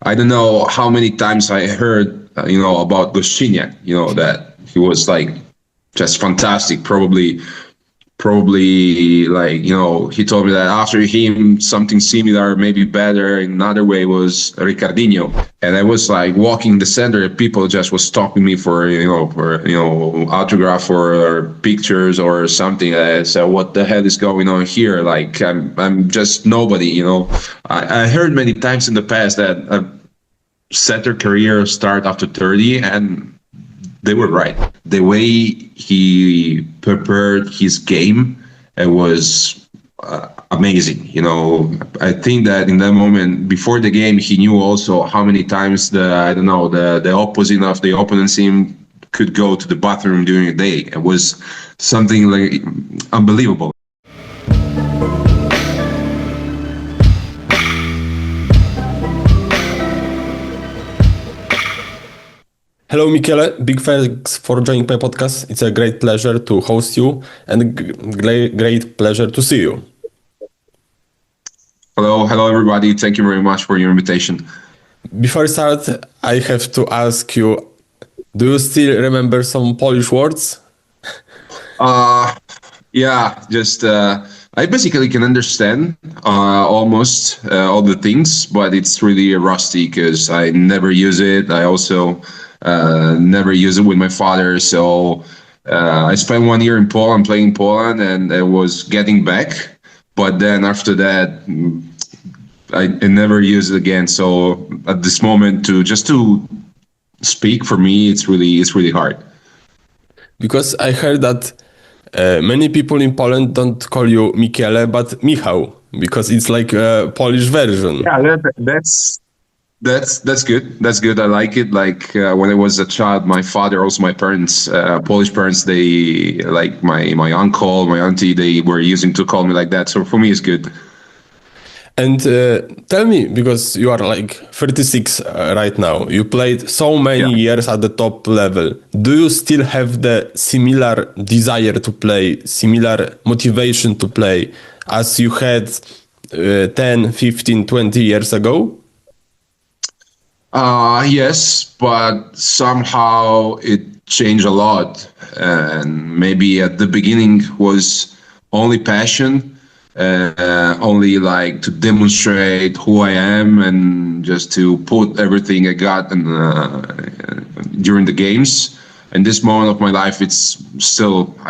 I don't know how many times I heard, about Goshiniak, that he was like just fantastic. Probably like, he told me that after him, something similar, maybe better in another way was Ricardinho. And I was like walking the center and people just was stopping me for autograph or pictures or something. I said, what the hell is going on here? Like, I'm just nobody, I heard many times in the past that a setter career start after 30, and they were right. The way he prepared his game, it was amazing. I think that in that moment before the game, he knew also how many times the opposite of the opponent's team could go to the bathroom during the day. It was something like unbelievable. Hello, Michele. Big thanks for joining my podcast. It's a great pleasure to host you and great pleasure to see you. Hello, everybody. Thank you very much for your invitation. Before I start, I have to ask you, do you still remember some Polish words? Yeah, just I basically can understand almost all the things, but it's really rusty because I never use it. I also never use it with my father. So I spent 1 year in Poland, playing in Poland, and I was getting back. But then after that, I never use it again. So at this moment, to speak for me, it's really hard. Because I heard that many people in Poland don't call you Michele, but Michał, because it's like a Polish version. Yeah, that's good. That's good. I like it. Like when I was a child, my father, also my parents, Polish parents, they like my uncle, my auntie, they were using to call me like that. So for me, it's good. And tell me, because you are like 36 right now, you played so many years at the top level. Do you still have the similar desire to play, similar motivation to play as you had 10, 15, 20 years ago? Yes, but somehow it changed a lot. And maybe at the beginning was only passion, only like to demonstrate who I am and just to put everything I got in, during the games. In this moment of my life, I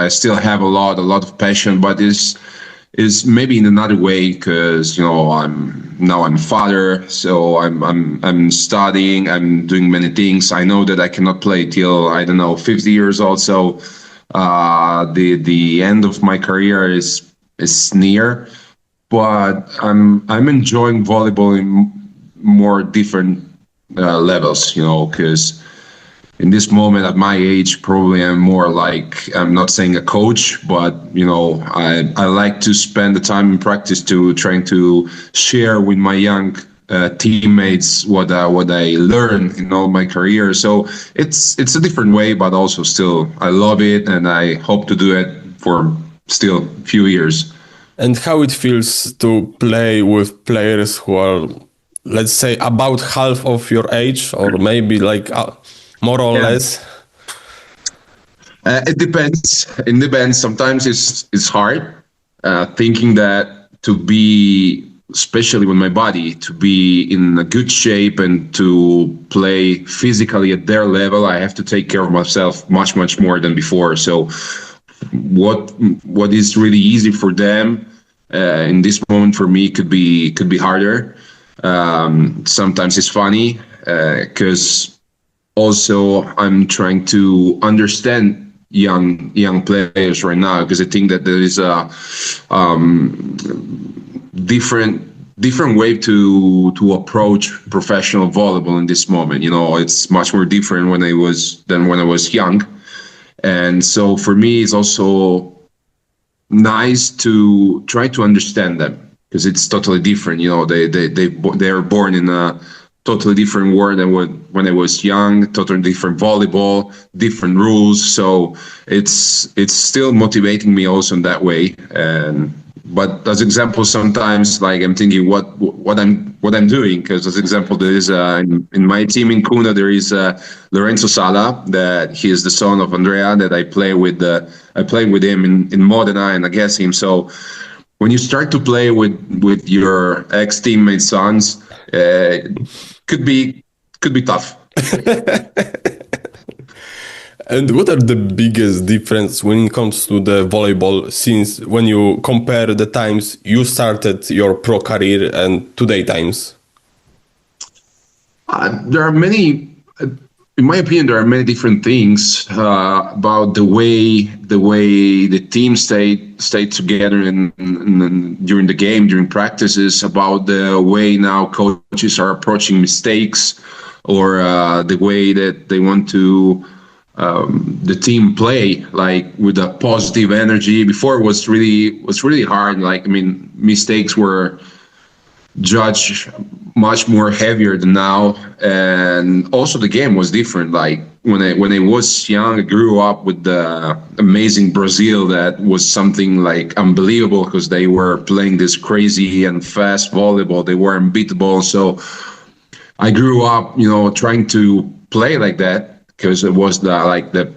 still have a lot of passion, but is maybe in another way because I'm a father, so I'm studying, I'm doing many things. I know that I cannot play till 50 years old. So the end of my career is near, but I'm enjoying volleyball in more different levels, because in this moment at my age, probably I'm more like, I'm not saying a coach, but I like to spend the time in practice to trying to share with my young teammates what I learned in all my career. So it's a different way, but also still I love it, and I hope to do it for still a few years. And how it feels to play with players who are, let's say, about half of your age, or maybe like more or less? It depends. It depends. Sometimes it's hard thinking that to be, especially with my body, to be in a good shape and to play physically at their level, I have to take care of myself much more than before. So what is really easy for them in this moment for me could be harder. Sometimes it's funny because also I'm trying to understand young players right now, because I think that there is a different way to approach professional volleyball in this moment. It's much more different when I was young. And so for me, it's also nice to try to understand them, because it's totally different. They are born in a totally different world than when I was young. Totally different volleyball, different rules. So it's still motivating me also in that way. And but as example, sometimes like I'm thinking what I'm doing, because as example, there is in my team in Cuneo there is Lorenzo Sala, that he is the son of Andrea, that I play with. I played with him in Modena and against him. So when you start to play with your ex teammates' sons, could be tough. And what are the biggest difference when it comes to the volleyball, since when you compare the times you started your pro career and today times? There are many, in my opinion, there are many different things about the way the team stayed together during the game, during practices, about the way now coaches are approaching mistakes, or the way that they want to the team play, like with a positive energy. Before it was really hard. Like, I mean, mistakes were judged much more heavier than now, and also the game was different. Like when I was young, I grew up with the amazing Brazil, that was something like unbelievable, because they were playing this crazy and fast volleyball. They were unbeatable. So I grew up, trying to play like that, because it was the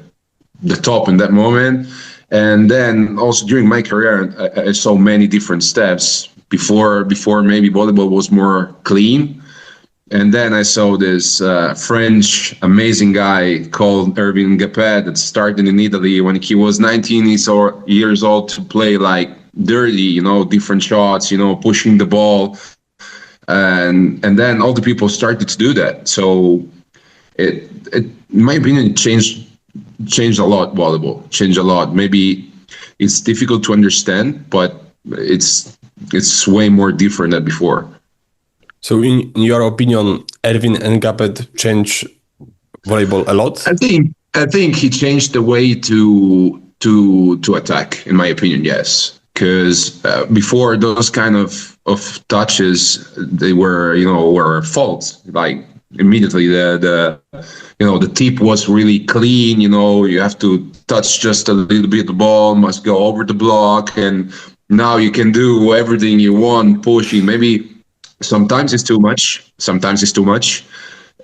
top in that moment. And then also during my career, I saw many different steps. Before maybe volleyball was more clean. And then I saw this French amazing guy called Erwin Gapet that started in Italy when he was 19 years old to play like dirty, different shots, pushing the ball. And then all the people started to do that. So it in my opinion, changed a lot. Volleyball changed a lot. Maybe it's difficult to understand, but it's way more different than before. So in your opinion, Erwin and Gapet changed volleyball a lot? I think he changed the way to attack, in my opinion, yes. Because before, those kind of touches, they were faults. Like immediately the tip was really clean. You have to touch just a little bit the ball, must go over the block, and now you can do everything you want, pushing. Maybe sometimes it's too much,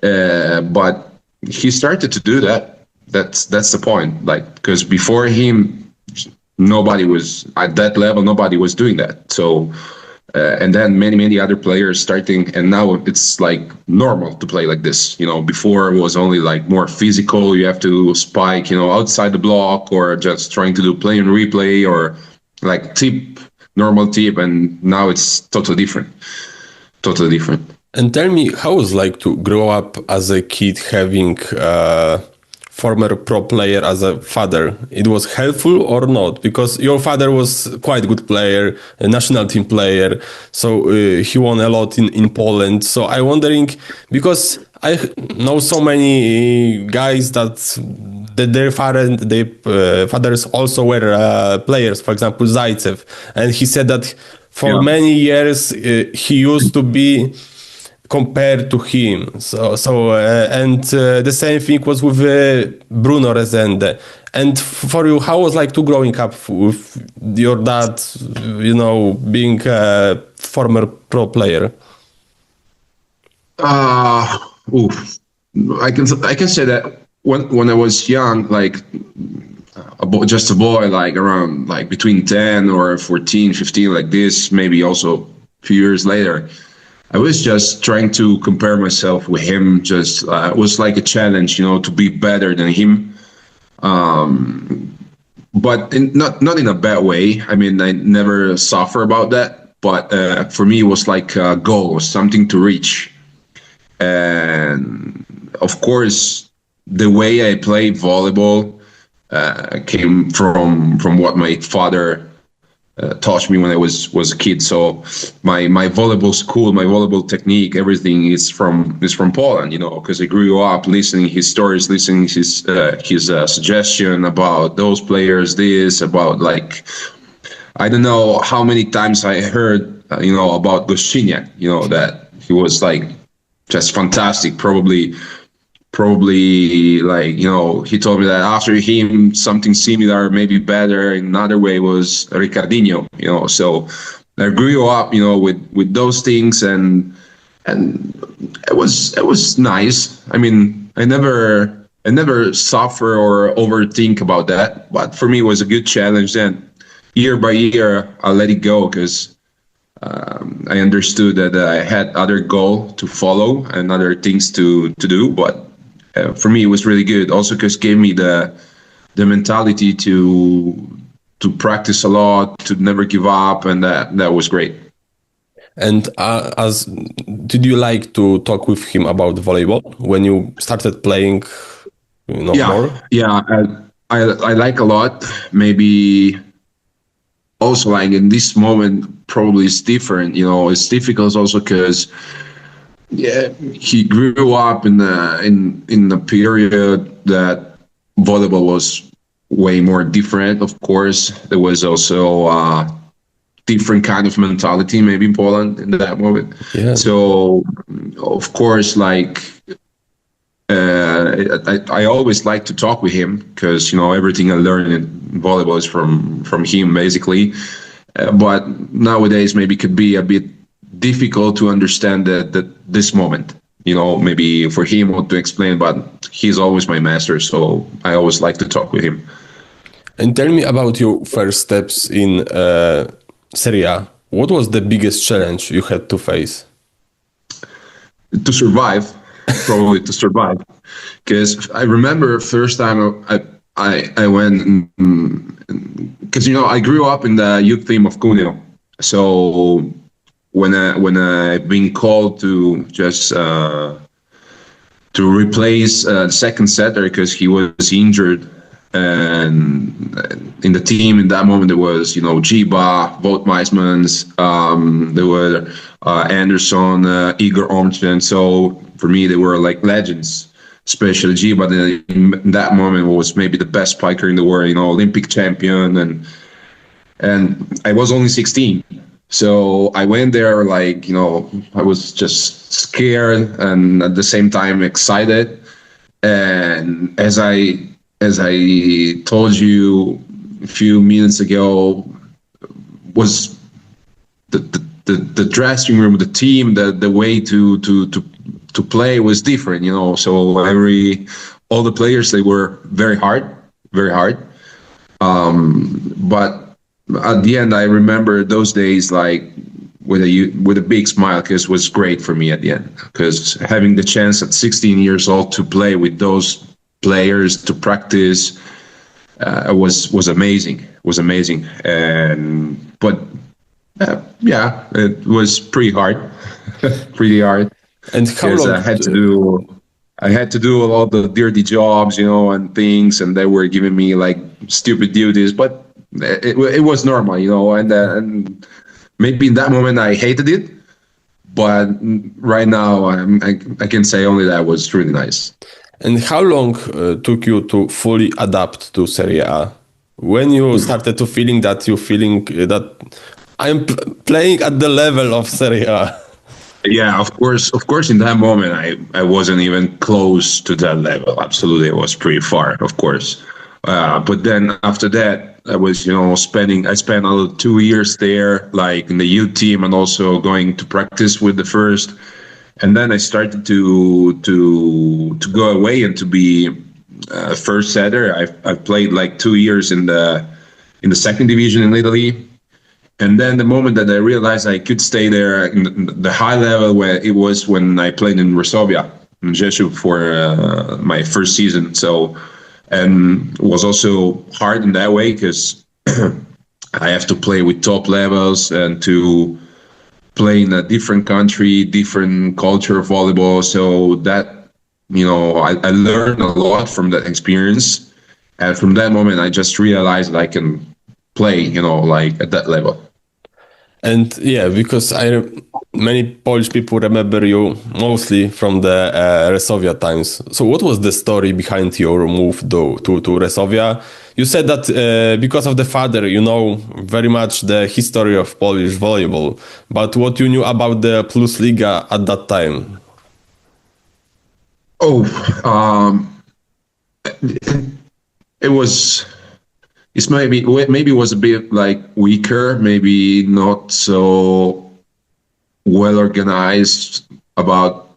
but he started to do that. That's the point. Like, because before him, nobody was at that level. Nobody was doing that. So, and then many other players starting, and now it's like normal to play like this. Before it was only like more physical. You have to spike, outside the block, or just trying to do play and replay, or like normal tip, and now it's totally different. And tell me, how was like to grow up as a kid having former pro player as a father? It was helpful or not? Because your father was quite good player, a national team player, so he won a lot in Poland. So I'm wondering, because I know so many guys that their fathers also were players. For example, Zaitsev, and he said that for many years he used to be compared to him. And the same thing was with Bruno Rezende. And for you, how was like to growing up with your dad, being a former pro player? I can say that when I was young, like just a boy, like around like between 10 or 14, 15, like this, maybe also a few years later, I was just trying to compare myself with him. Just it was like a challenge, to be better than him. But not in a bad way. I mean, I never suffer about that. But for me, it was like a goal, something to reach. And of course, the way I played volleyball came from what my father taught me when I was a kid. So my volleyball school, my volleyball technique, everything is from Poland, because I grew up listening his stories, listening his suggestion about those players, about like, I don't know how many times I heard, about Gościniak, that he was like just fantastic, probably probably like, he told me that after him, something similar, maybe better in another way, was Ricardinho, so I grew up, with those things, and it was nice. I mean, I never suffer or overthink about that, but for me, it was a good challenge. Then year by year, I let it go because I understood that I had other goal to follow and other things to do. But for me, it was really good. Also, because it gave me the mentality to practice a lot, to never give up, and that was great. And did you like to talk with him about volleyball when you started playing? More? Yeah, I like a lot. Maybe also like in this moment, probably it's different. It's difficult also because he grew up in the period that volleyball was way more different. Of course, there was also different kind of mentality maybe in Poland in that moment. Yeah. So of course, like I always like to talk with him because everything I learned in volleyball is from him basically. But nowadays maybe could be a bit difficult to understand that this moment. Maybe for him to explain, but he's always my master, so I always like to talk with him. And tell me about your first steps in Serie A. What was the biggest challenge you had to face? To survive, probably to survive. Because I remember first time I went, because I grew up in the youth team of Cuneo. So when I've been called to just to replace the second setter because he was injured. And in the team in that moment, there was, Giba, Wout Meismans, there were Anderson, Igor Ormchen. So for me, they were like legends, especially Giba. In that moment, was maybe the best spiker in the world, Olympic champion. And I was only 16. So I went there like, I was just scared and at the same time excited. And as I told you a few minutes ago, was the dressing room, the team, the way to play was different, So all the players, they were very hard. But at the end, I remember those days like with a big smile, because it was great for me at the end. Because having the chance at 16 years old to play with those players, to practice, was amazing. But it was pretty hard. And how long? I had to do all the dirty jobs, and things, and they were giving me like stupid duties, but it was normal, and maybe in that moment I hated it, but right now I can say only that was really nice. And how long took you to fully adapt to Serie A? When you started to feeling that I'm playing at the level of Serie A? Yeah, of course. In that moment, I wasn't even close to that level. Absolutely, it was pretty far, of course. But then after that, I was, I spent 2 years there, like in the youth team, and also going to practice with the first. And then I started to go away and to be a first setter. I've played like 2 years in the second division in Italy. And then the moment that I realized I could stay there in the high level, where it was when I played in Resovia Rzeszów for my first season. So, and it was also hard in that way because I have to play with top levels and to play in a different country, different culture of volleyball. So that, I learned a lot from that experience. And from that moment, I just realized I can play, like at that level. And yeah, because many Polish people remember you mostly from the Resovia times. So what was the story behind your move to Resovia? You said that because of the father, you know very much the history of Polish volleyball. But what you knew about the PlusLiga at that time? Oh, it was. It's maybe it was a bit like weaker, maybe not so well organized about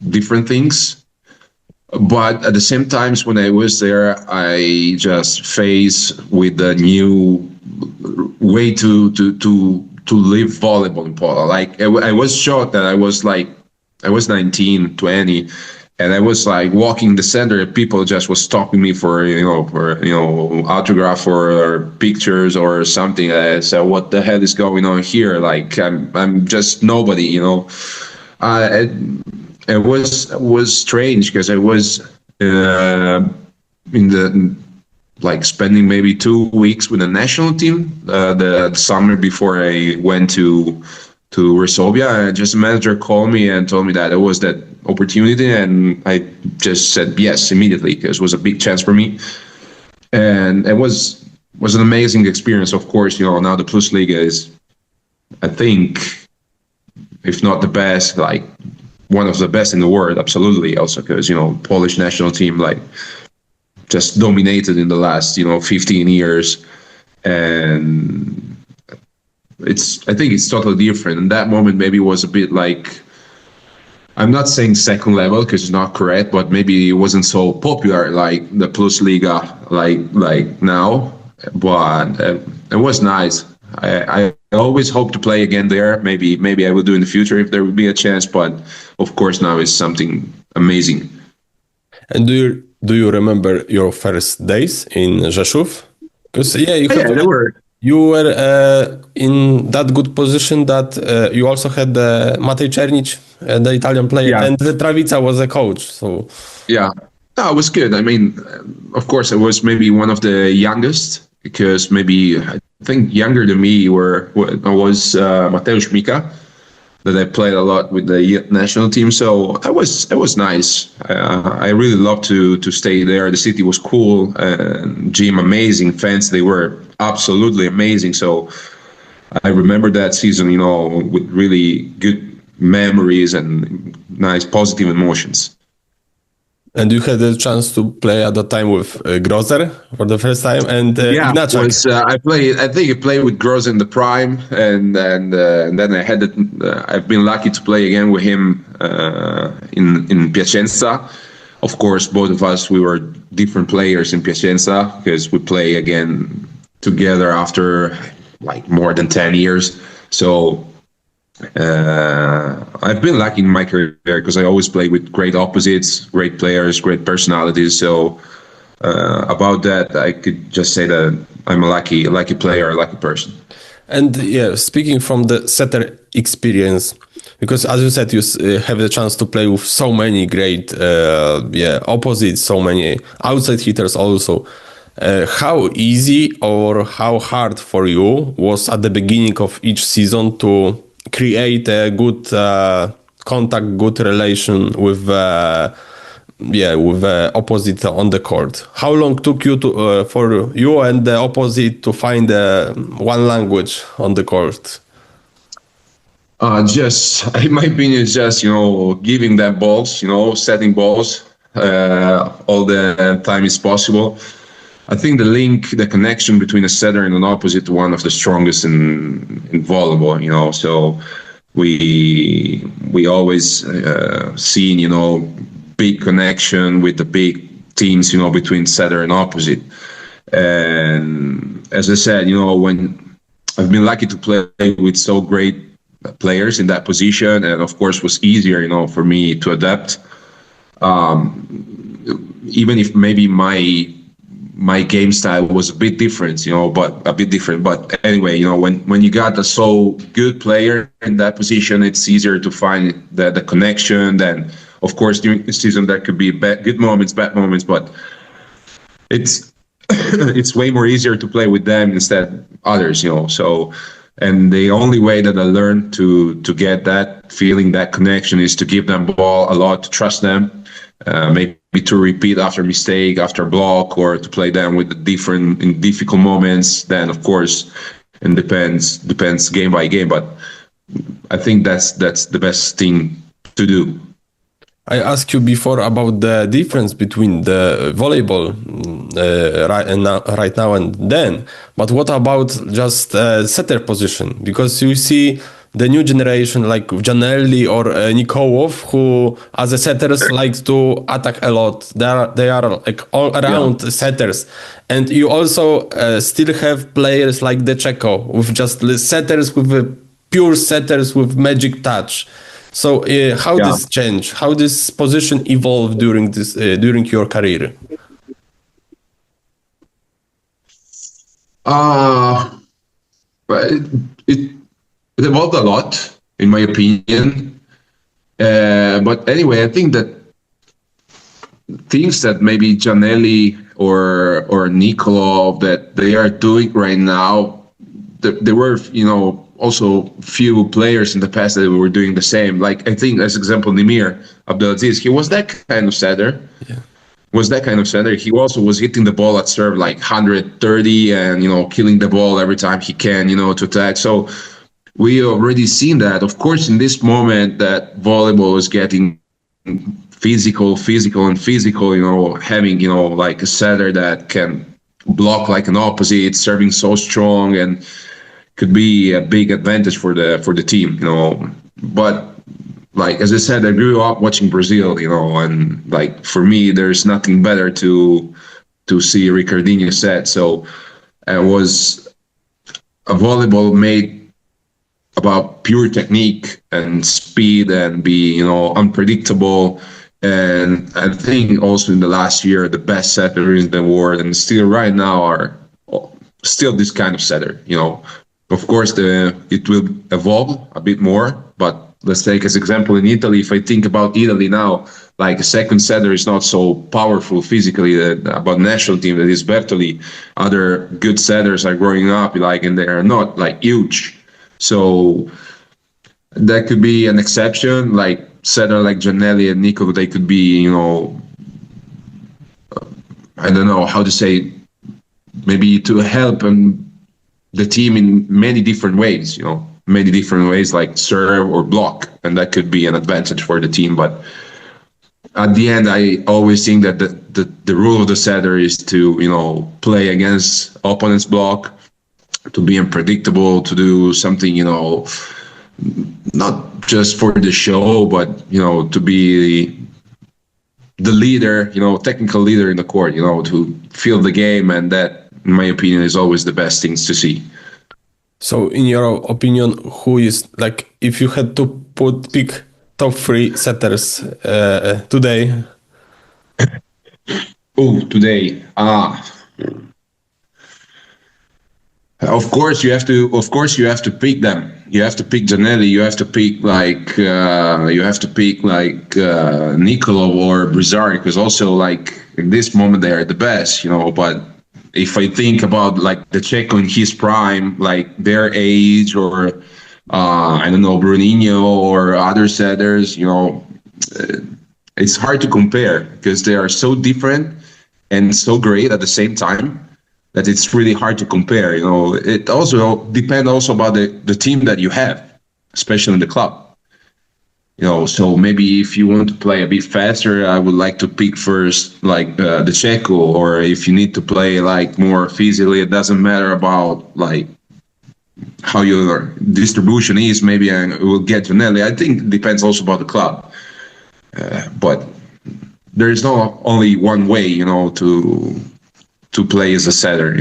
different things. But at the same time, when I was there, I just faced with a new way to live volleyball in Poland. Like I was shocked that I was 19, 20. And I was like walking the center, and people just was stopping me for autograph or pictures or something. I said, "What the hell is going on here? Like I'm just nobody, you know." It was strange because I was in the spending maybe 2 weeks with the national team the summer before I went to Resovia. And just the manager called me and told me that it was that opportunity, and I just said yes immediately because it was a big chance for me, and it was an amazing experience. Of course, now the PlusLiga is, I think, if not the best, like one of the best in the world, absolutely. Also because Polish national team just dominated in the last 15 years, and I think it's totally different. And that moment maybe was a bit like, I'm not saying second level because it's not correct, but maybe it wasn't so popular like the PlusLiga like now. But it was nice. I always hope to play again there. Maybe I will do in the future if there would be a chance. But of course now it's something amazing. And do you remember your first days in Rzeszów? Because you were in that good position that you also had Matej Czernić, the Italian player, and Travica was a coach. So yeah, no, it was good. I mean, of course, I was maybe one of the youngest because maybe I think younger than me was Mateusz Mika, that I played a lot with the national team. So it was nice. I really loved to stay there. The city was cool, gym amazing, fans they were absolutely amazing. So I remember that season, with really good memories and nice positive emotions. And you had a chance to play at the time with Grozer for the first time, and Winiarczyk. I think I played with Grozer in the prime, and then I've been lucky to play again with him in Piacenza. Of course, both of us, we were different players in Piacenza because we play again together after more than 10 years. So I've been lucky in my career because I always play with great opposites, great players, great personalities. So about that, I could just say that I'm a lucky player, a lucky person. And speaking from the setter experience, because as you said, you have the chance to play with so many great opposites, so many outside hitters also. How easy or how hard for you was at the beginning of each season to create a good contact, good relation with opposite on the court? How long took you for you and the opposite to find one language on the court? Just in my opinion, just giving them balls, setting balls all the time is possible. I think the connection between a setter and an opposite, one of the strongest in volleyball. So we always seen big connection with the big teams, between setter and opposite. And as I said, when I've been lucky to play with so great players in that position, and of course was easier, for me to adapt. Even if maybe my game style was a bit different, But anyway, when you got a so good player in that position, it's easier to find the connection. Then, of course, during the season there could be good moments, bad moments, but it's way more easier to play with them instead others, So, and the only way that I learned to get that feeling, that connection, is to give them ball a lot, to trust them. Maybe to repeat after mistake, after block, or to play them with in difficult moments. Then, of course, it depends game by game. But I think that's the best thing to do. I asked you before about the difference between the volleyball right now and then, but what about just setter position? Because you see the new generation like Janelli or Nikołów, who as a setters like to attack a lot. They are like all around setters, and you also still have players like the Czeko with just setters with pure setters with magic touch. So how this changed? How this position evolved during your career? But it evolved a lot, in my opinion. But anyway, I think that things that maybe Janelli or Nikolov that they are doing right now, there were, also few players in the past that were doing the same. Like, I think, as example, Nimir Abdelaziz, he was that kind of setter. Yeah. He also was hitting the ball at serve like 130 and, killing the ball every time he can, to attack. So we already seen that. Of course, in this moment that volleyball is getting physical, having, like a setter that can block like an opposite, serving so strong, and could be a big advantage for the team, But like, as I said, I grew up watching Brazil, and like, for me, there's nothing better to see Ricardinho set. So it was a volleyball made about pure technique and speed and be, unpredictable. And I think also in the last year, the best setters in the world and still right now are still this kind of setter, Of course, it will evolve a bit more, but let's take as example in Italy. If I think about Italy now, like a second setter is not so powerful physically. About national team, that is Bertoli. Other good setters are growing up, and they are not like huge. So that could be an exception. Like setter like Janelli and Nico, they could be, I don't know how to say, maybe to help the team in many different ways, like serve or block, and that could be an advantage for the team. But at the end, I always think that the rule of the setter is to, play against opponent's block, to be unpredictable, to do something, not just for the show, but, to be the leader, technical leader in the court, to feel the game, and that, in my opinion, is always the best things to see. So, in your opinion, who is, like, if you had to pick top 3 setters today? Today. Of course, you have to pick them. You have to pick Janelli. You have to pick Nicola or Brizari, because also, like, in this moment they are the best, But if I think about like the Czech in his prime, like their age, or I don't know, Bruninho or other setters, it's hard to compare because they are so different and so great at the same time that it's really hard to compare. It also depends also about the team that you have, especially in the club. So maybe if you want to play a bit faster, I would like to pick first like the Czeko, or if you need to play like more physically, it doesn't matter about like how your distribution is. Maybe I will get Janelli. I think it depends also about the club. But there is not only one way, to play as a setter.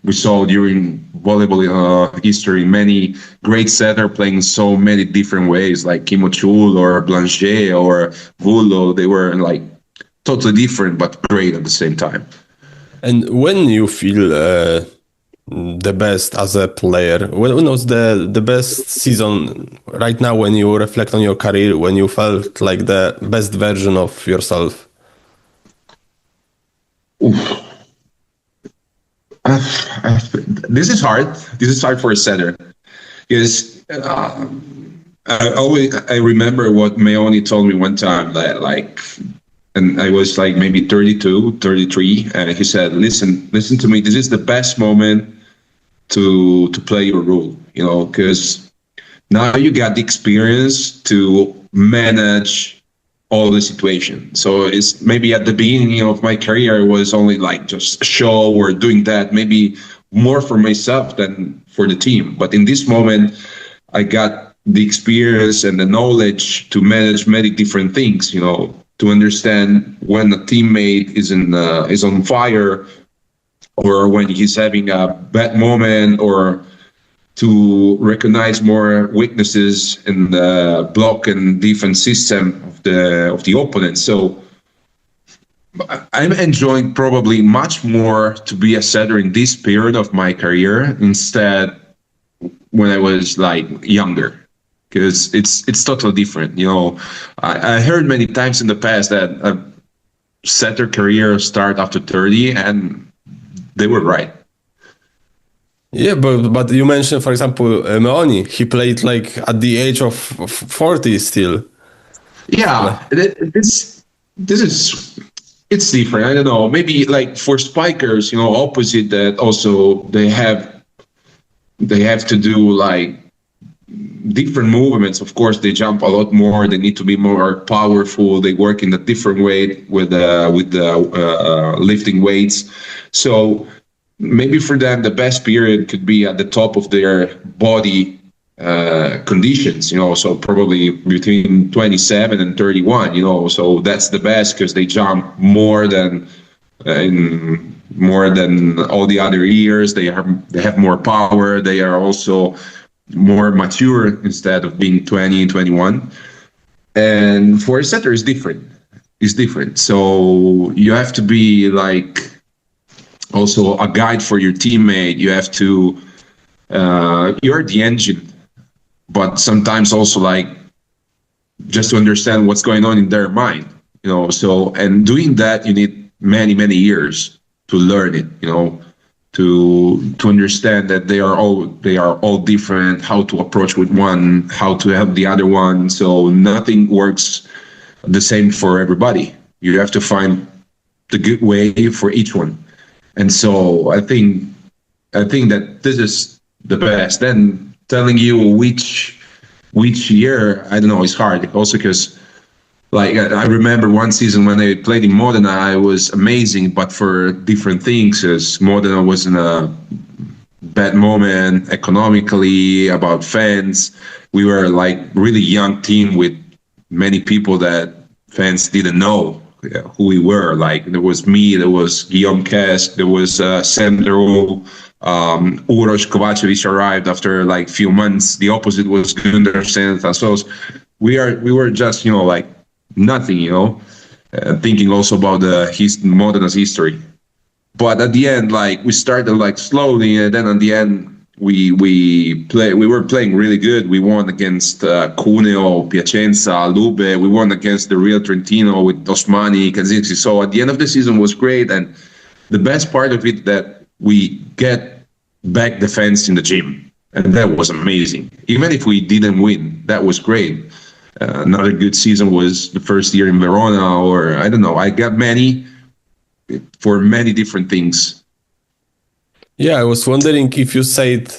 We saw during volleyball history many great setter playing so many different ways, like Kimochul or Blanchet or Vullo. They were like totally different but great at the same time. And when you feel the best as a player, when was the best season right now, when you reflect on your career, when you felt like the best version of yourself? This is hard. This is hard for a setter, because I remember what Meoni told me one time, that like, and I was like maybe 32, 33, and he said, listen to me, this is the best moment to play your role, because now you got the experience to manage all the situation. So it's maybe at the beginning of my career, it was only like just a show or doing that, maybe more for myself than for the team. But in this moment, I got the experience and the knowledge to manage many different things, to understand when a teammate is on fire, or when he's having a bad moment, or to recognize more weaknesses in the block and defense system of the opponent. So I'm enjoying probably much more to be a setter in this period of my career instead when I was like younger, because it's totally different. I heard many times in the past that a setter career start after 30, and they were right. Yeah, but you mentioned, for example, Meoni. He played like at the age of 40 still. Yeah, this is, it's different. I don't know. Maybe like for spikers, opposite that. Also, they have to do like different movements. Of course, they jump a lot more. They need to be more powerful. They work in a different way with the lifting weights. So maybe for them, the best period could be at the top of their body conditions, so probably between 27 and 31, so that's the best because they jump more than all the other years. They have more power. They are also more mature instead of being 20, 21. And for a setter, it's different. So you have to be like also a guide for your teammate. You have to, you're the engine, but sometimes also like just to understand what's going on in their mind, so, and doing that, you need many, many years to learn it, to understand that they are all different, how to approach with one, how to help the other one. So nothing works the same for everybody. You have to find the good way for each one. And so I think that this is the best. Then telling you which year, I don't know, it's hard. Also because like I remember one season when I played in Modena, it was amazing, but for different things. As Modena was in a bad moment economically, about fans. We were like really young team with many people that fans didn't know who we were. Like there was me, there was Guillaume Kesk, there was Sandro, Uroš Kovačević arrived after like few months. The opposite was Gunder Senata. So we were just like nothing, thinking also about Modena's history. But at the end, like we started like slowly, and then at the end we were playing really good. We won against Cuneo, Piacenza, Lube. We won against the Real Trentino with Osmani, Kaczynski. So at the end of the season was great, and the best part of it that we get back the fans in the gym, and that was amazing. Even if we didn't win, that was great. Another good season was the first year in Verona, or I don't know. I got many for many different things. Yeah, I was wondering if you said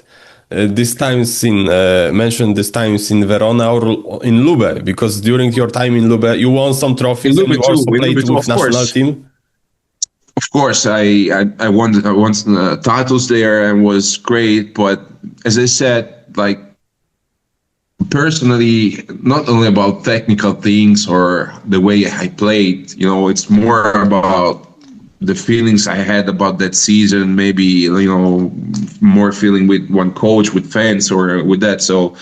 mentioned these times in Verona or in Lube, because during your time in Lube, you won some trophies and you also played with national team. Of course, I won titles there and was great. But as I said, like personally, not only about technical things or the way I played, it's more about the feelings I had about that season, maybe, more feeling with one coach, with fans, or with that. So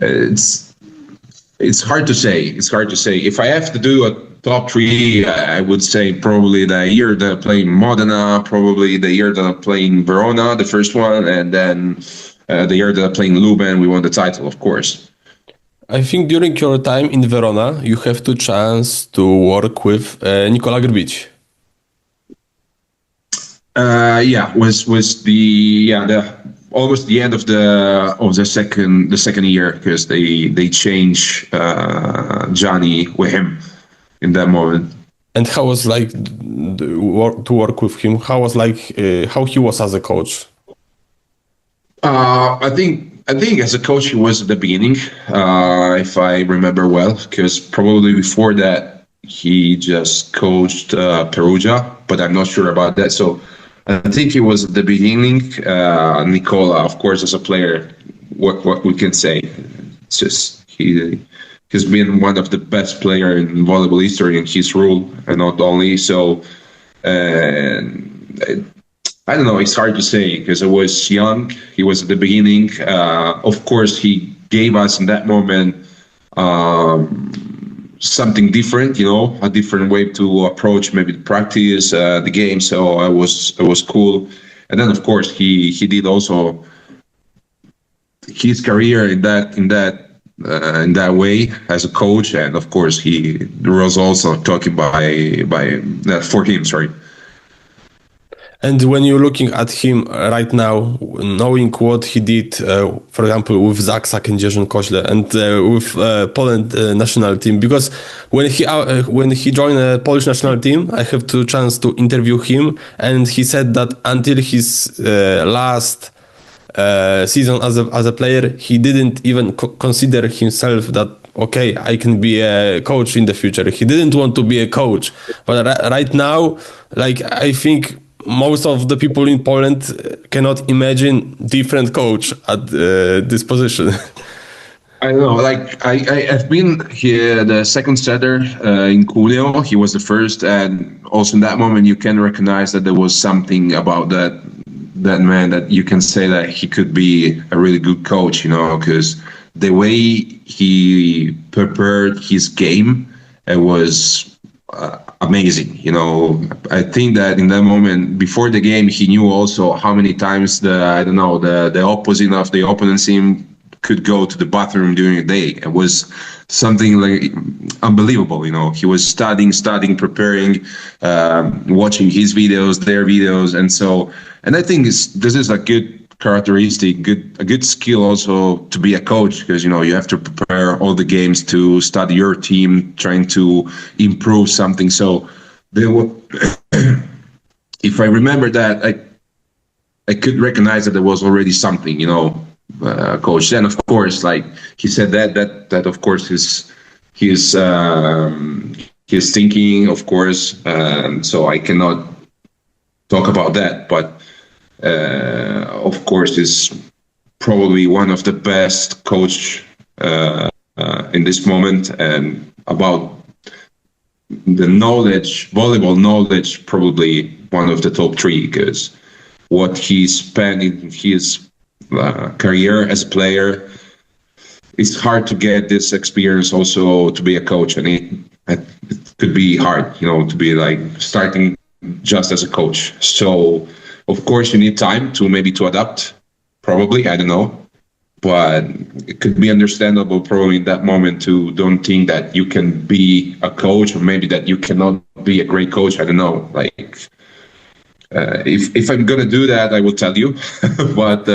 it's hard to say. If I have to do a top three, I would say probably the year that I played in Modena, probably the year that I played in Verona, the first one, and then the year that I played in Luben, we won the title, of course. I think during your time in Verona, you have the chance to work with Nikola Grbić. Was almost the end of the second year, because they changed Gianni with him in that moment. And how was like to work with him? How he was as a coach? I think as a coach he was at the beginning, if I remember well, because probably before that he just coached Perugia, but I'm not sure about that. So I think it was at the beginning. Nikola, of course, as a player, what we can say, it's just he's been one of the best player in volleyball history in his role, and not only so. I don't know. It's hard to say because I was young. He was at the beginning. Of course, he gave us in that moment something different. A different way to approach maybe the practice, the game. So it was cool. And then of course he did also his career in that way as a coach. And of course he was also talking for him. Sorry. And when you're looking at him right now, knowing what he did, for example, with Zaksa Kędzierzyn-Koźle and with Poland national team, because when he joined the Polish national team, I have the chance to interview him, and he said that until his last season as a player, he didn't even consider himself that, okay, I can be a coach in the future. He didn't want to be a coach, but right now, like, I think most of the people in Poland cannot imagine different coach at this position. I know, like I've been here the second setter in Cuneo. He was the first, and also in that moment you can recognize that there was something about that man that you can say that he could be a really good coach, because the way he prepared his game, it was amazing. I think that in that moment before the game, he knew also how many times the opposite of the opponent team could go to the bathroom during the day. It was something like unbelievable. He was studying, preparing, watching his videos, their videos, and I think this is a good characteristic, a good skill also to be a coach, because you have to prepare all the games to study your team, trying to improve something. So if I remember that, I could recognize that there was already something, coach. Then of course, like he said, that of course his thinking, of course. So I cannot talk about that, but. Of course, is probably one of the best coach in this moment, and about the knowledge, volleyball knowledge, probably one of the top three, because what he spent in his career as a player, it's hard to get this experience also to be a coach, and it could be hard, to be like starting just as a coach. So. Of course, you need time to adapt, probably, I don't know. But it could be understandable probably in that moment to don't think that you can be a coach, or maybe that you cannot be a great coach. I don't know. Like, if I'm going to do that, I will tell you. But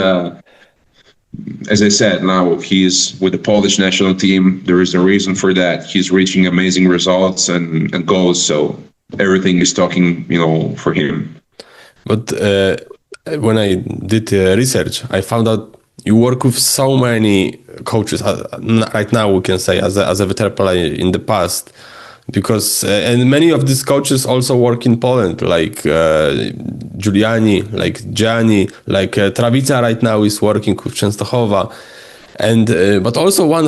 as I said, now he's with the Polish national team. There is a reason for that. He's reaching amazing results and goals. So everything is talking, for him. But when I did research, I found out you work with so many coaches. Right now, we can say as a veteran player in the past, because and many of these coaches also work in Poland, like Giuliani, like Gianni, like Travica. Right now is working with Częstochowa, and but also one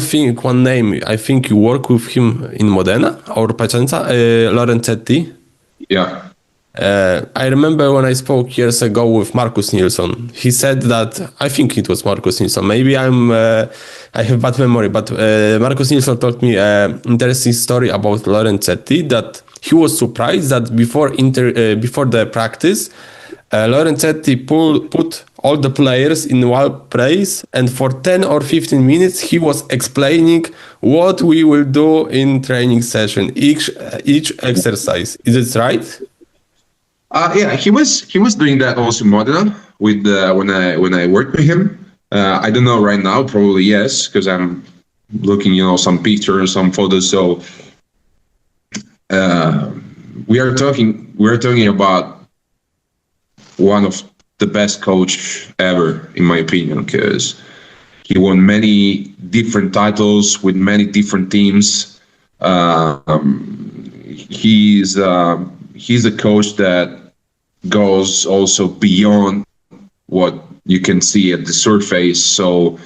name. I think you work with him in Modena or Piacenza, Lorenzetti. Yeah. I remember when I spoke years ago with Marcus Nilsson, he said that, I think it was Marcus Nilsson, maybe I have bad memory, but Marcus Nilsson told me an interesting story about Lorenzetti, that he was surprised that before the practice, Lorenzetti put all the players in one place, and for 10 or 15 minutes he was explaining what we will do in training session, each exercise. Is it right? Yeah, he was doing that also in Modena with when I worked with him. I don't know right now, probably yes, because I'm looking, some pictures, some photos. So we're talking about one of the best coach ever, in my opinion, because he won many different titles with many different teams. he's a coach that goes also beyond what you can see at the surface. So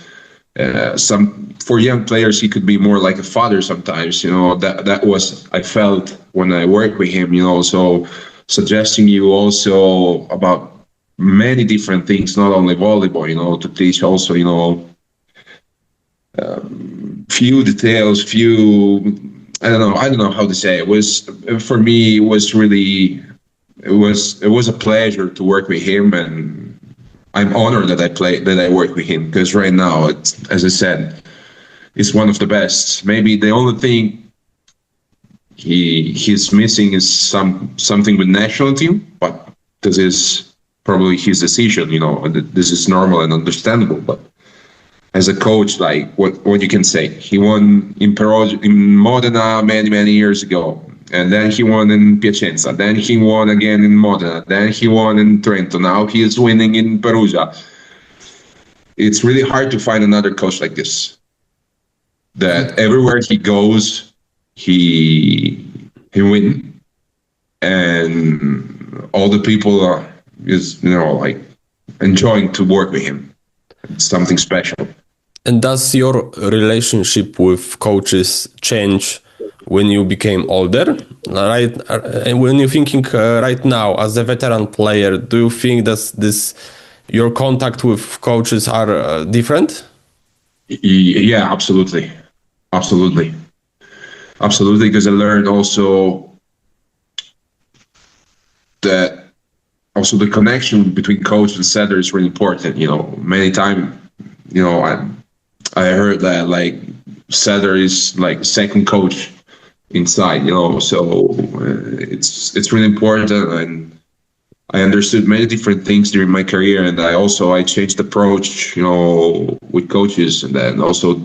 for young players, he could be more like a father sometimes. That was I felt when I worked with him. So suggesting you also about many different things, not only volleyball. To teach also few details, I don't know how to say it. For me, it was really it was a pleasure to work with him, and I'm honored that I work with him, because right now, as I said, it's one of the best. Maybe the only thing he's missing is something with national team, but this is probably his decision. This is normal and understandable. But as a coach, like what you can say, he won in Modena many years ago. And then he won in Piacenza. Then he won again in Modena. Then he won in Trento. Now he is winning in Perugia. It's really hard to find another coach like this. That everywhere he goes, he wins, and all the people is enjoying to work with him. It's something special. And does your relationship with coaches change when you became older, right? And when you're thinking right now as a veteran player, do you think that your contact with coaches are different? Yeah, absolutely. Because I learned also that the connection between coach and setter is really important. Many times, I heard that like setter is like second coach inside, so it's really important, and I understood many different things during my career, and I changed approach, with coaches, and then also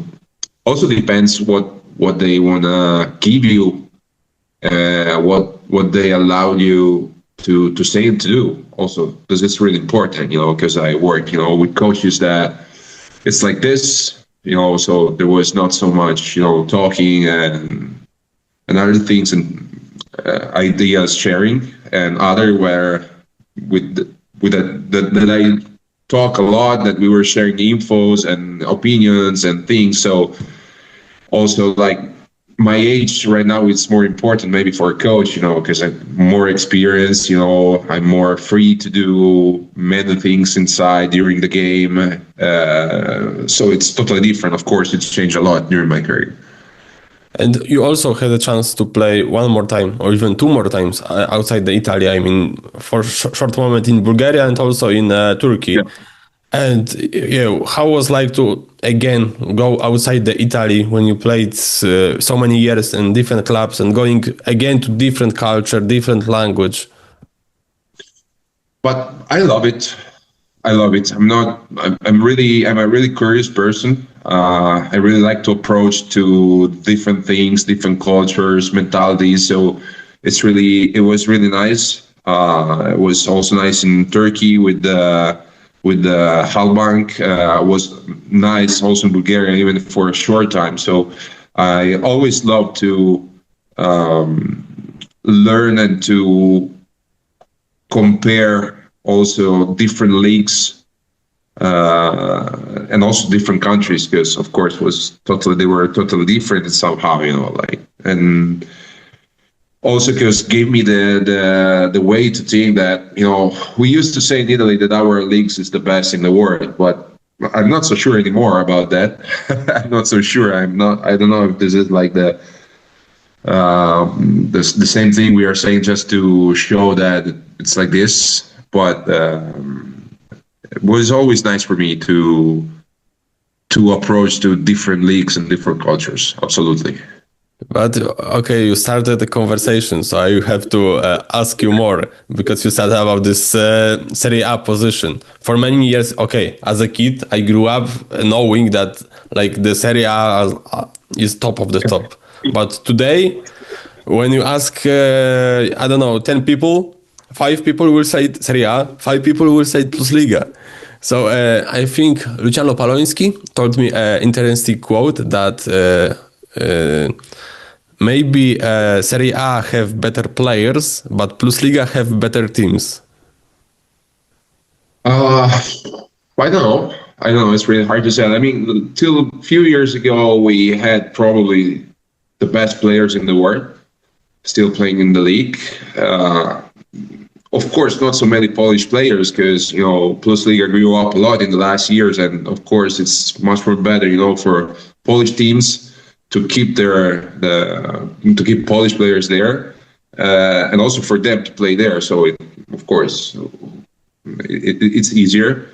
depends what they wanna give you, what they allow you to say and to do. Also, because it's really important, because I work, with coaches that it's like this, so there was not so much, talking and other things and ideas sharing, and other where that I talk a lot, that we were sharing infos and opinions and things. So also like my age right now is more important maybe for a coach, because I'm more experienced, I'm more free to do many things inside during the game. So it's totally different. Of course, it's changed a lot during my career. And you also had a chance to play one more time, or even two more times outside the Italy. I mean, for a short moment in Bulgaria and also in Turkey. Yeah. And how was like to again go outside the Italy when you played so many years in different clubs and going again to different culture, different language? But I love it. I'm a really curious person. I really like to approach to different things, different cultures, mentalities. So it was really nice. It was also nice in Turkey with the Halbank. Was nice also in Bulgaria, even for a short time. So I always love to learn and to compare also different leagues and also different countries, because of course they were totally different somehow, and also because gave me the way to think that, we used to say in Italy that our leagues is the best in the world, but I'm not so sure anymore about that. I'm not so sure. I don't know if this is like the same thing we are saying just to show that it's like this. But it was always nice for me to approach to different leagues and different cultures. Absolutely. But okay, you started the conversation, so I have to ask you more, because you said about this Serie A position. For many years, okay, as a kid, I grew up knowing that like the Serie A is top of the top. But today, when you ask, 10 people, 5 people will say Serie A, 5 people will say PlusLiga. So I think Luciano Paloński told me an interesting quote that maybe Serie A have better players, but PlusLiga have better teams? I don't know. I don't know. It's really hard to say. I mean, till a few years ago, we had probably the best players in the world still playing in the league. Of course, not so many Polish players because, PlusLiga grew up a lot in the last years. And of course, it's much more better, for Polish teams to keep to keep Polish players there, and also for them to play there. So, of course, it's easier.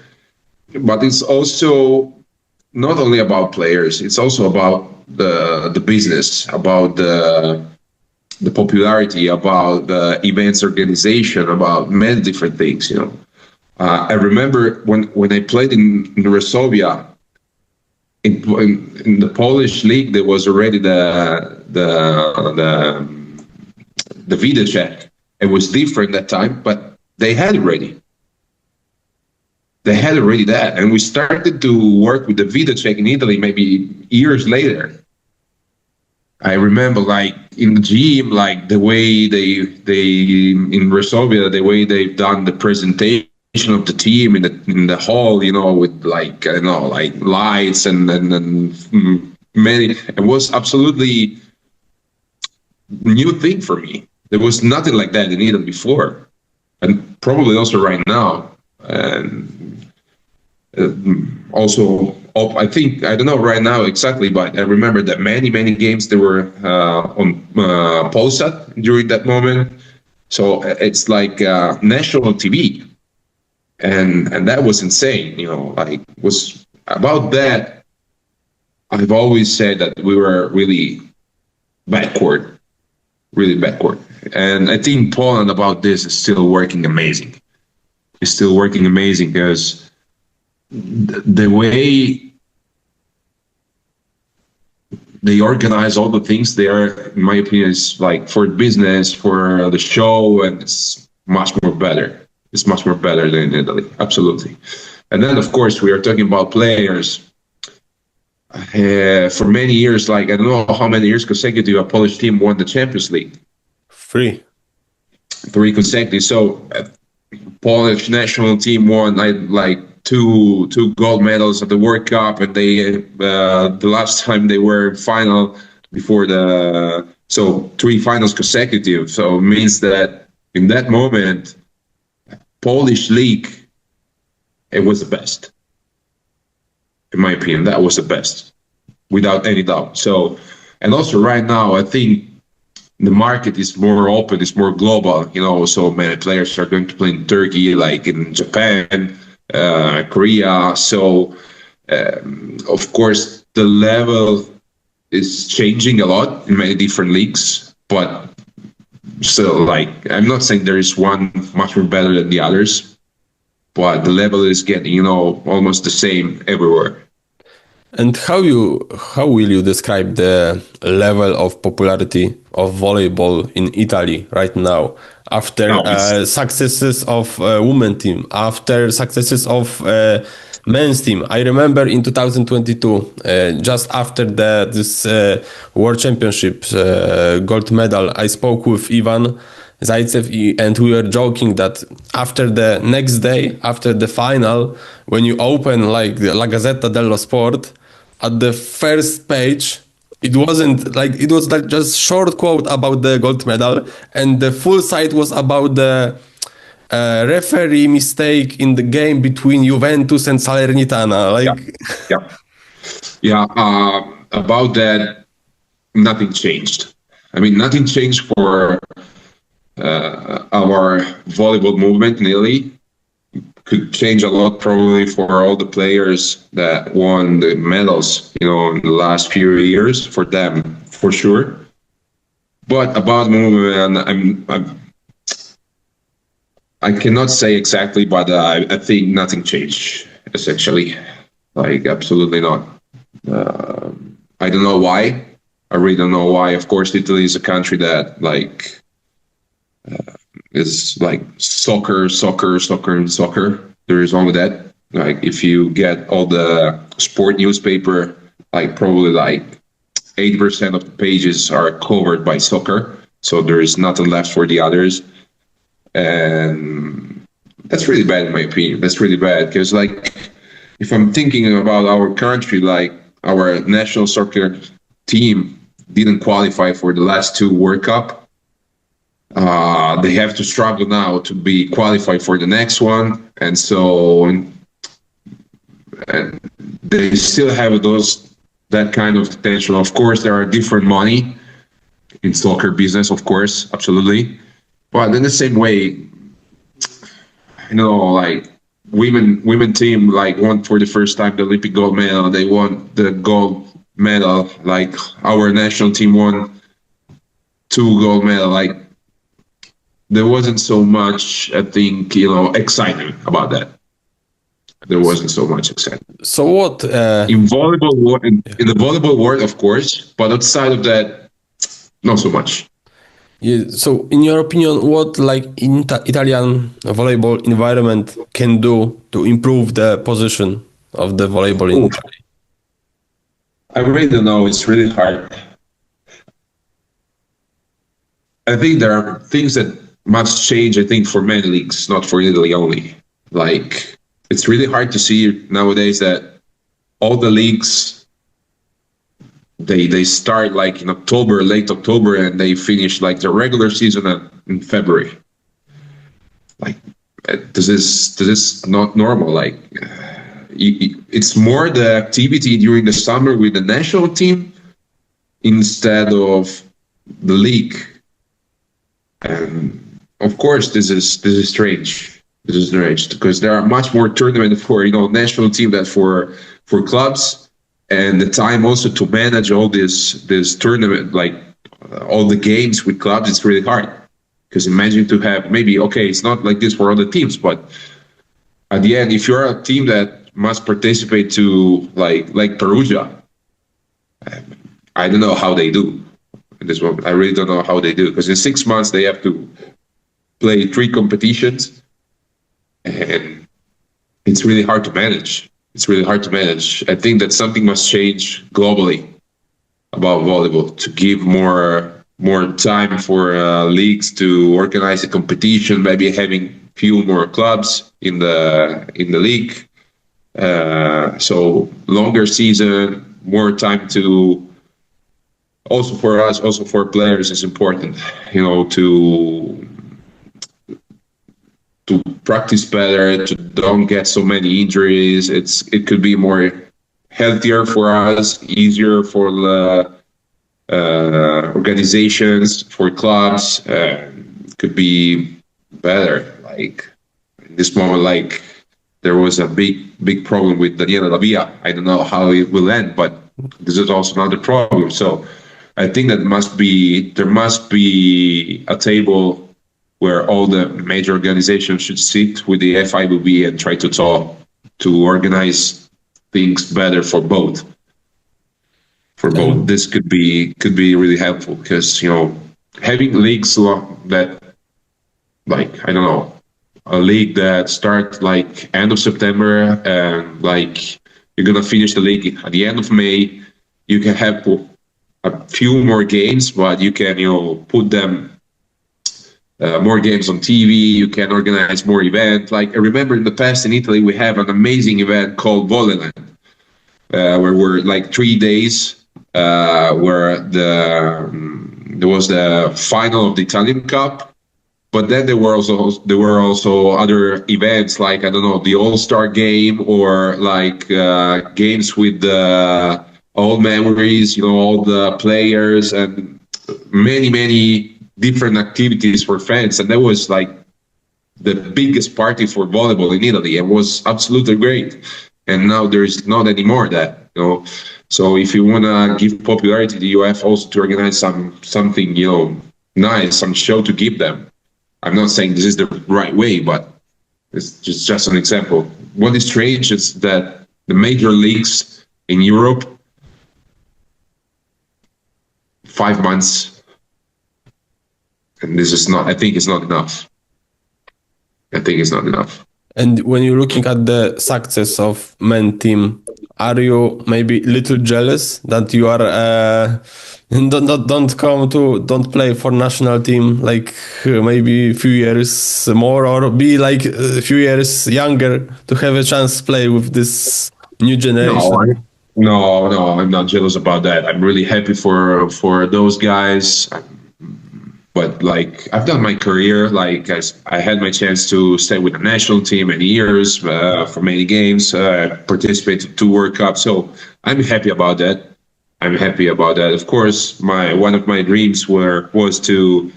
But it's also not only about players. It's also about the business, about the popularity, about the events organization, about many different things. I remember when I played in Resovia, in the Polish league, there was already the video check. It was different that time, but they had already. They had already that, and we started to work with the video check in Italy maybe years later. I remember, like in the gym, like the way they in Resovia, the way they've done the presentation of the team in the hall, with like like lights and many. It was absolutely new thing for me. There was nothing like that in Italy before, and probably also right now. And also, I think, I don't know right now exactly, but I remember that many games they were on Polsat during that moment. So it's like national TV, and that was insane. Like was about that. I've always said that we were really backward, and I think Poland about this is still working amazing. It's still working amazing because the way they organize all the things there, in my opinion, is like for business, for the show, and it's much more better. It's much more better than in Italy, absolutely. And then, of course, we are talking about players. For many years, like I don't know how many years consecutive, a Polish team won the Champions League. Three consecutive. So Polish national team won like two gold medals at the World Cup, and they the last time they were in final before so 3 finals consecutive. So it means that in that moment, Polish league, it was the best. In my opinion, that was the best, without any doubt. So, and also right now, I think the market is more open, it's more global. So many players are going to play in Turkey, like in Japan, Korea. So, of course, the level is changing a lot in many different leagues. But still, like, I'm not saying there is one much more better than the others, but the level is getting, almost the same everywhere. And how will you describe the level of popularity of volleyball in Italy right now? After successes of women's team, after successes of men's team. I remember in 2022, just after this World Championships gold medal, I spoke with Ivan Zaitsev, and we were joking that after the next day, after the final, when you open like La Gazzetta dello Sport, at the first page, it was like just short quote about the gold medal, and the full site was about the referee mistake in the game between Juventus and Salernitana. About that, nothing changed. I mean, nothing changed for our volleyball movement in Italy. Could change a lot probably for all the players that won the medals, in the last few years, for them, for sure. But about movement, I cannot say exactly, but I think nothing changed, essentially. Like, absolutely not. I don't know why. I really don't know why. Of course, Italy is a country that, is like soccer. There is only that. Like, if you get all the sport newspaper, like probably like 80% of the pages are covered by soccer. So there is nothing left for the others. And that's really bad in my opinion. That's really bad because, like, if I'm thinking about our country, like our national soccer team didn't qualify for the last two World Cup. They have to struggle now to be qualified for the next one. And so and they still have that kind of potential. Of course, there are different money in soccer business, of course, absolutely. But in the same way, like women team like won for the first time the Olympic gold medal. They won the gold medal. Like our national team won 2 gold medal. Like there wasn't so much, I think, excitement about that. There wasn't so much excitement. So what in volleyball? In the volleyball world, of course, but outside of that, not so much. Yeah, so in your opinion, what like Italian volleyball environment can do to improve the position of the volleyball in Italy? I really don't know. It's really hard. I think there are things that must change, I think, for many leagues, not for Italy only. Like, it's really hard to see nowadays that all the leagues, they start like in October, late October, and they finish like the regular season in February. Like, this is not normal. Like, it's more the activity during the summer with the national team instead of the league. And of course, this is strange. This is strange because there are much more tournaments for national team than for clubs. And the time also to manage all this tournament, like all the games with clubs, it's really hard. Because imagine to have maybe, okay, it's not like this for other teams, but at the end, if you're a team that must participate to like Perugia, I don't know how they do in this moment. I really don't know how they do because in 6 months they have to play 3 competitions, and it's really hard to manage. It's really hard to manage. I think that something must change globally about volleyball to give more time for leagues to organize a competition, maybe having few more clubs in the league. So longer season, more time to also for us, also for players is important, to practice better, to don't get so many injuries. It could be more healthier for us, easier for the organizations, for clubs. Could be better. Like in this moment, like there was a big problem with Daniele Lavia. I don't know how it will end, but this is also another problem. So I think that there must be a table where all the major organizations should sit with the FIVB and try to talk to organize things better for both. This could be really helpful because having leagues that, like, I don't know, a league that starts like end of September and like you're gonna finish the league at the end of May. You can have a few more games, but you can put them. More games on TV, you can organize more events. Like I remember in the past in Italy, we have an amazing event called Volleyland, where we're like 3 days, where there was the final of the Italian Cup, but then there were also other events like, I don't know, the All-Star game or like games with the old memories, all the players and many different activities for fans, and that was like the biggest party for volleyball in Italy. It was absolutely great, and now there's not anymore that. So if you want to give popularity, you have also to organize something nice, some show to give them. I'm not saying this is the right way, but it's just an example. What is strange is that the major leagues in Europe, 5 months. And this is not, I think it's not enough. And when you're looking at the success of men team are you maybe a little jealous that you are don't play for national team like maybe a few years more, or be like a few years younger to have a chance to play with this new generation? No, I'm not jealous about that. I'm really happy for those guys. But like, I've done my career. Like, I had my chance to stay with the national team many years, for many games, participate in 2 World Cups. So I'm happy about that. Of course, one of my dreams was to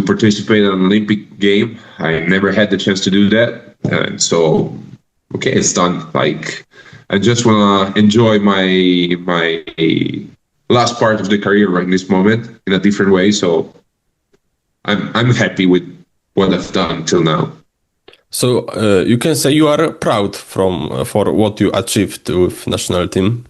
participate in an Olympic game. I never had the chance to do that, and so okay, it's done. Like, I just want to enjoy my last part of the career right in this moment in a different way. So I'm happy with what I've done till now. So you can say you are proud for what you achieved with national team.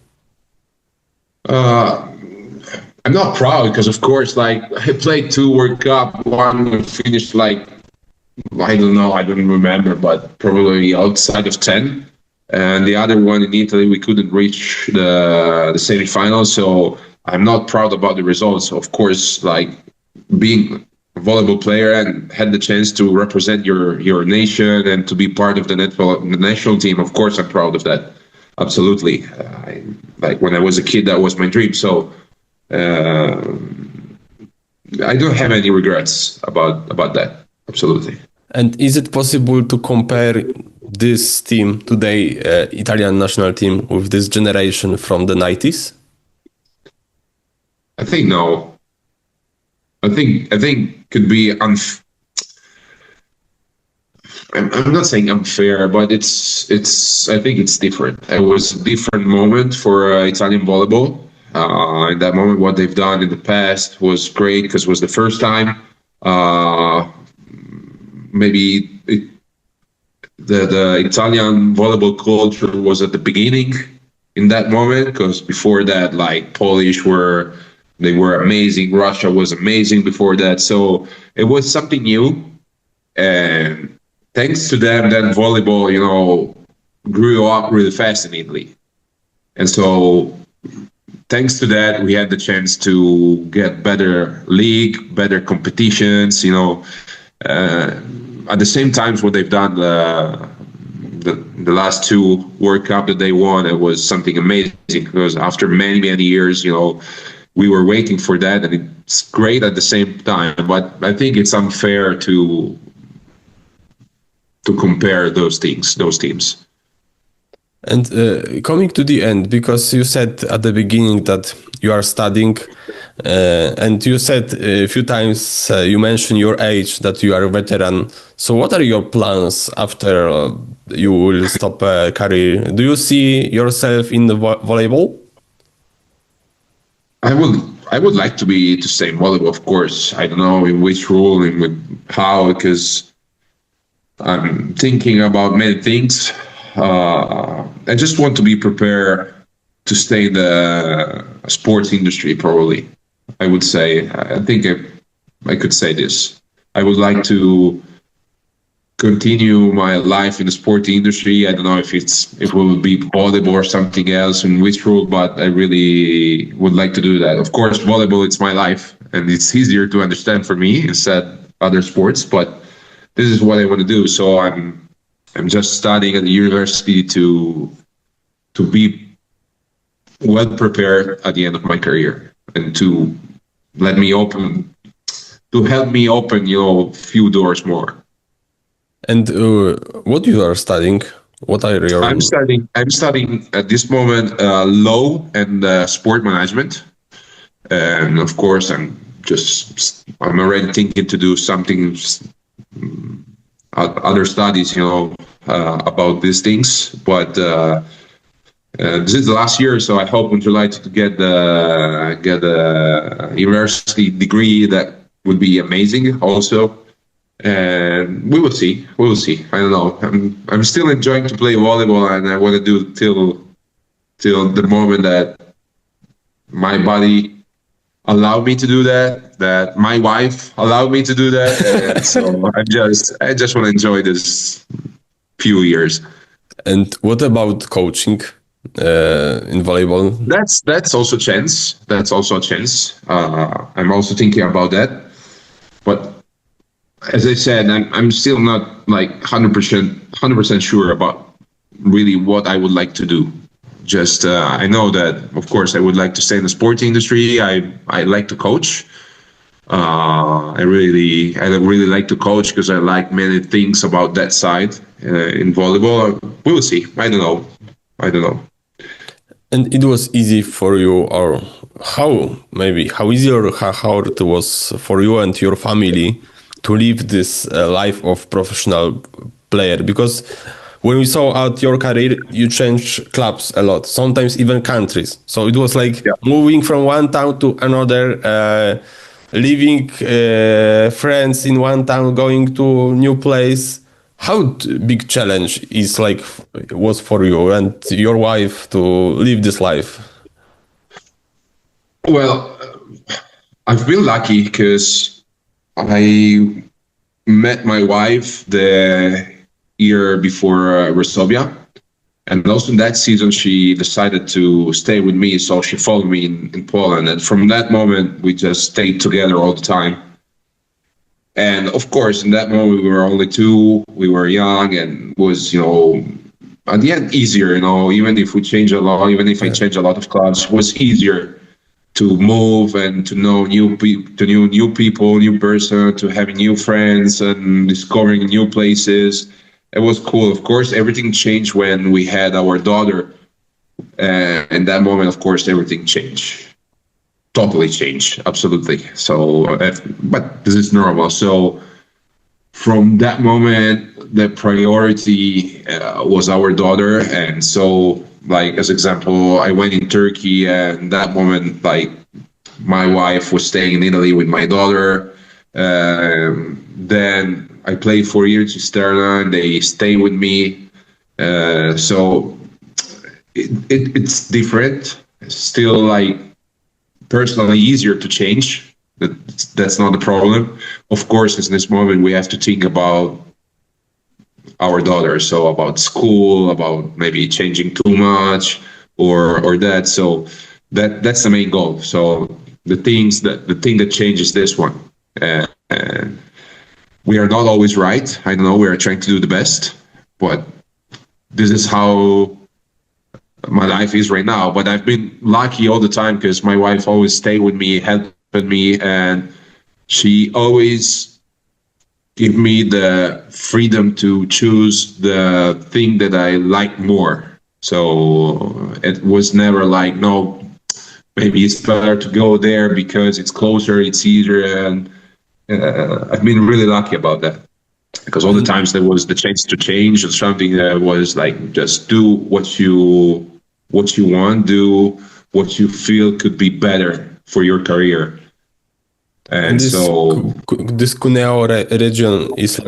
I'm not proud because, of course, like, I played 2 World Cup. One finished like, I don't know, I don't remember, but probably outside of 10. And the other one in Italy, we couldn't reach the semifinals. So I'm not proud about the results. Of course, like, being a volleyball player and had the chance to represent your nation and to be part of the national team, of course, I'm proud of that. Absolutely. Like, when I was a kid, that was my dream. So I don't have any regrets about that. Absolutely. And is it possible to compare this team today, Italian national team, with this generation from the 90s? I think no. I think could be I'm not saying unfair, but it's I think it's different. It was a different moment for Italian volleyball. In that moment, what they've done in the past was great because it was the first time. Maybe the Italian volleyball culture was at the beginning in that moment, because before that, like, Polish were amazing. Russia was amazing before that. So it was something new. And thanks to them, then volleyball, grew up really fast in Italy. And so thanks to that, we had the chance to get better league, better competitions, at the same time, what they've done, the last 2 World Cup that they won, it was something amazing, because after many, many years, we were waiting for that, and it's great at the same time. But I think it's unfair to compare those teams. And coming to the end, because you said at the beginning that you are studying, and you said a few times, you mentioned your age, that you are a veteran. So what are your plans after you will stop career? Do you see yourself in the volleyball? I would like to stay in volleyball, of course. I don't know in which role and how, because I'm thinking about many things. I just want to be prepared to stay in the sports industry, probably. I would say. I think I could say this. I would like to continue my life in the sport industry. I don't know if it will be volleyball or something else, in which role, but I really would like to do that. Of course, volleyball, it's my life, and it's easier to understand for me instead other sports, but this is what I want to do. So I'm just studying at the university to be well prepared at the end of my career, and to help me open, few doors more. And what you are studying? What are your? I'm studying at this moment law and sport management, and of course I'm already thinking to do something, other studies, about these things. But this is the last year, so I hope in July to get a university degree. That would be amazing, also. And we will see. I don't know. I'm still enjoying to play volleyball, and I want to do till the moment that my body allowed me to do that my wife allowed me to do that. And so I just want to enjoy this few years. And what about coaching? in volleyball? That's also a chance. That's also a chance. I'm also thinking about that. But as I said, I'm still not like 100% sure about really what I would like to do. Just I know that, of course, I would like to stay in the sport industry. I like to coach. I really like to coach because I like many things about that side in volleyball. We will see. I don't know. And it was easy for you, or how easy or how hard it was for you and your family to live this life of professional player? Because when we saw out your career, you changed clubs a lot, sometimes even countries. So it was like moving from one town to another, leaving friends in one town, going to new place. How big challenge was for you and your wife to live this life? Well, I've been lucky because I met my wife the year before Resovia, and also in that season she decided to stay with me, so she followed me in Poland, and from that moment we just stayed together all the time. And of course, in that moment we were only two, we were young, and was, at the end easier, even if we change a lot, even if I change a lot of clubs, it was easier to move and to know new people, new person, to having new friends and discovering new places. It was cool. Of course, everything changed when we had our daughter. In that moment, of course, everything changed. Totally changed, absolutely. So, but this is normal. So from that moment, the priority was our daughter. And so, like, as example, I went in Turkey, and that moment, like, my wife was staying in Italy with my daughter. Then I played 4 years in Sterna, and they stay with me. So it's different. It's still, like, personally easier to change. That's not the problem. Of course, in this moment, we have to think about our daughter. So about school, about maybe changing too much or that. So that's the main goal. So the thing that changes this one. We are not always right. I know we are trying to do the best, but this is how my life is right now. But I've been lucky all the time because my wife always stayed with me, helping me, and she always give me the freedom to choose the thing that I like more. So it was never like, no, maybe it's better to go there because it's closer, it's easier, and I've been really lucky about that. Because all the times there was the chance to change or something that was like, just do what you want, do what you feel could be better for your career. And so this Cuneo region is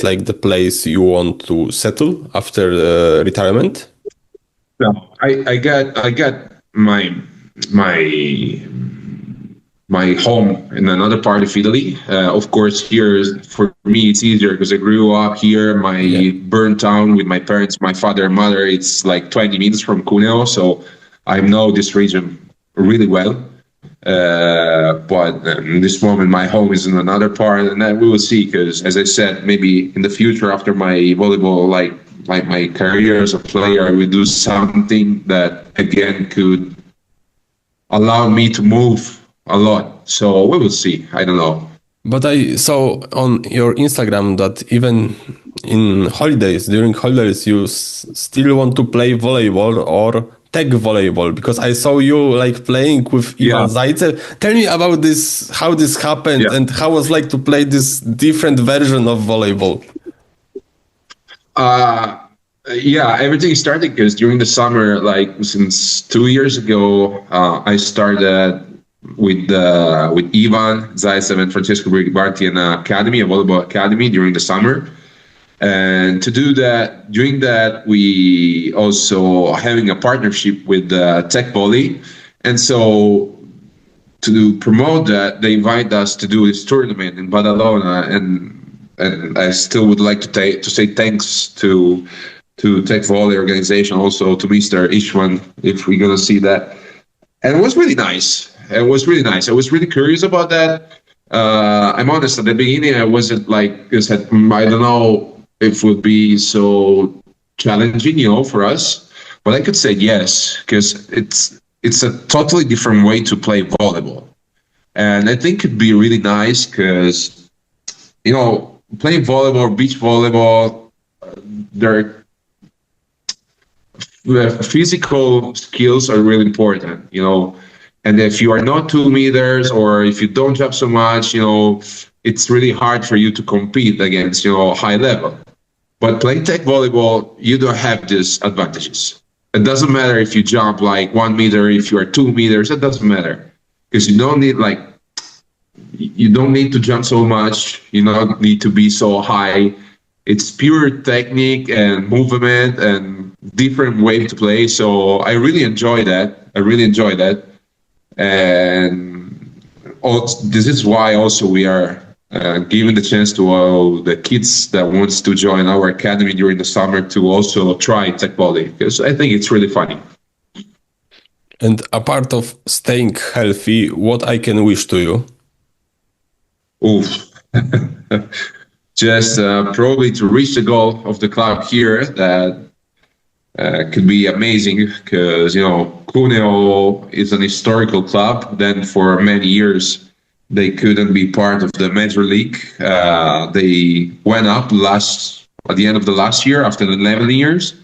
like the place you want to settle after retirement? No, I got my home in another part of Italy. Of course, here for me it's easier because I grew up here. My burn town with my parents, my father and mother. It's like 20 minutes from Cuneo, so I know this region really well. But in this moment, my home is in another part, and then we will see. Because as I said, maybe in the future, after my volleyball, like my career as a player, I will do something that again could allow me to move a lot. So we will see. I don't know. But I saw on your Instagram that even in during holidays, you still want to play volleyball or Teqvoly, because I saw you like playing with Ivan Zaitsev. Tell me about this, how this happened, and how it was like to play this different version of volleyball. Everything started because during the summer, like since 2 years ago, I started with Ivan Zaitsev and Francesco Brigibarti in an academy, a volleyball academy during the summer. And to do that, during that, we also having a partnership with Teqvoly. And so to promote that, they invite us to do this tournament in Badalona. And I still would like to say thanks to to Teqvoly organization, also to Mr. Ishwan, if we're gonna see that. And it was really nice. I was really curious about that. I'm honest, at the beginning, I wasn't like, I don't know if it would be so challenging, for us. But I could say yes, because it's a totally different way to play volleyball. And I think it'd be really nice because, playing volleyball, beach volleyball, their physical skills are really important, And if you are not 2 meters or if you don't jump so much, it's really hard for you to compete against, high level. But playing tech volleyball, you don't have these advantages. It doesn't matter if you jump like 1 meter, if you are 2 meters, it doesn't matter. Because you don't need to jump so much. You don't need to be so high. It's pure technique and movement and different way to play. So I really enjoy that. And this is why also we are giving the chance to all the kids that wants to join our academy during the summer to also try Teqvoly, because I think it's really funny. And a part of staying healthy, what I can wish to you? Just probably to reach the goal of the club here. That could be amazing because, Cuneo is an historical club. Then for many years, they couldn't be part of the major league. They went up at the end of the last year after 11 years.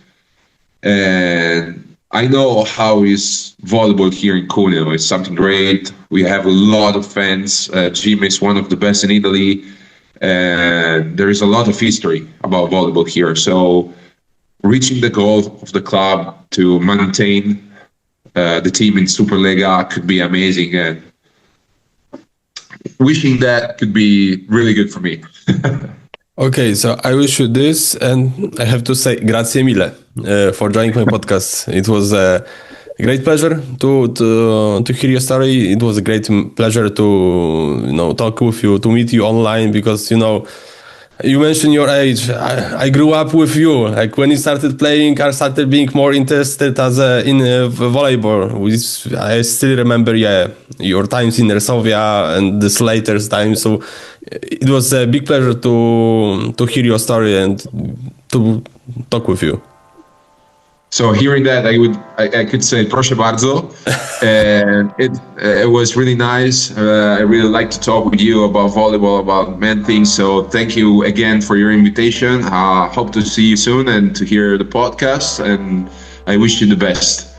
And I know how is volleyball here in Cuneo. It's something great. We have a lot of fans. Gym is one of the best in Italy. And there is a lot of history about volleyball here. So reaching the goal of the club to maintain the team in Superliga could be amazing. And wishing that could be really good for me. Okay, so I wish you this, and I have to say grazie mille for joining my podcast. It was a great pleasure to hear your story. It was a great pleasure to talk with you, to meet you online, because you mentioned your age. I grew up with you. Like when you started playing, I started being more interested in volleyball. I still remember, your times in Resovia and this later time. So it was a big pleasure to hear your story and to talk with you. So hearing that, I could say proszę bardzo, and it was really nice. I really like to talk with you about volleyball, about many things. So thank you again for your invitation. Hope to see you soon and to hear the podcast. And I wish you the best.